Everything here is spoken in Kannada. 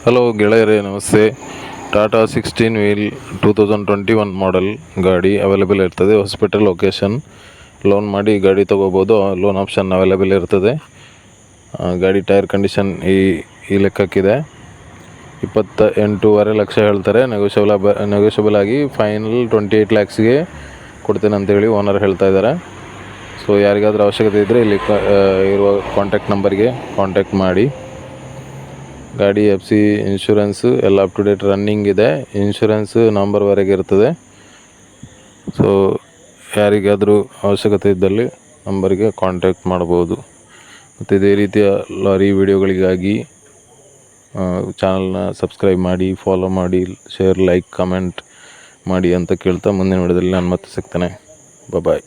ಹಲೋ ಗೆಳೆಯರೇ, ನಮಸ್ತೆ. ಟಾಟಾ 16 ವೀಲ್ 2021 ಮಾಡೆಲ್ ಗಾಡಿ ಅವೈಲೇಬಲ್ ಇರ್ತದೆ. Hospital location. ಲೋನ್ ಮಾಡಿ ಗಾಡಿ ತೊಗೋಬೋದು. ಲೋನ್ ಆಪ್ಷನ್ ಅವೈಲೇಬಲ್ ಇರ್ತದೆ. ಗಾಡಿ ಟೈರ್ ಕಂಡೀಷನ್ ಈ ಲೆಕ್ಕಕ್ಕಿದೆ. 28.5 ಲಕ್ಷ ಹೇಳ್ತಾರೆ. ನೆಗೋಷಿಯಬಲ್ ಆಗಿ ಫೈನಲ್ 28 ಲ್ಯಾಕ್ಸ್ಗೆ ಕೊಡ್ತೇನೆ ಅಂತೇಳಿ ಓನರ್ ಹೇಳ್ತಾ ಇದ್ದಾರೆ. ಸೊ ಯಾರಿಗಾದ್ರೂ ಅವಶ್ಯಕತೆ ಇದ್ದರೆ ಇಲ್ಲಿ ಇರುವ ಕಾಂಟ್ಯಾಕ್ಟ್ ನಂಬರ್ಗೆ ಕಾಂಟ್ಯಾಕ್ಟ್ ಮಾಡಿ. ಗಾಡಿ FC ಇನ್ಶೂರೆನ್ಸು ಎಲ್ಲ ಅಪ್ ಟು ಡೇಟ್ ರನ್ನಿಂಗ್ ಇದೆ. ಇನ್ಶೂರೆನ್ಸು ನವಂಬರ್ವರೆಗೆ ಇರ್ತದೆ. ಸೊ ಯಾರಿಗಾದರೂ ಅವಶ್ಯಕತೆ ಇದ್ದಲ್ಲಿ ನಂಬರ್ಗೆ ಕಾಂಟ್ಯಾಕ್ಟ್ ಮಾಡ್ಬೋದು. ಮತ್ತು ಇದೇ ರೀತಿಯ ಲಾರಿ ವಿಡಿಯೋಗಳಿಗಾಗಿ ಚಾನಲ್ನ ಸಬ್ಸ್ಕ್ರೈಬ್ ಮಾಡಿ, ಫಾಲೋ ಮಾಡಿ, ಶೇರ್, ಲೈಕ್, ಕಮೆಂಟ್ ಮಾಡಿ ಅಂತ ಕೇಳ್ತಾ ಮುಂದಿನ ವಿಡಿಯೋದಲ್ಲಿ ನಾನು ಮತ್ತೆ ಸಿಗ್ತೇನೆ. ಬಾಯ್.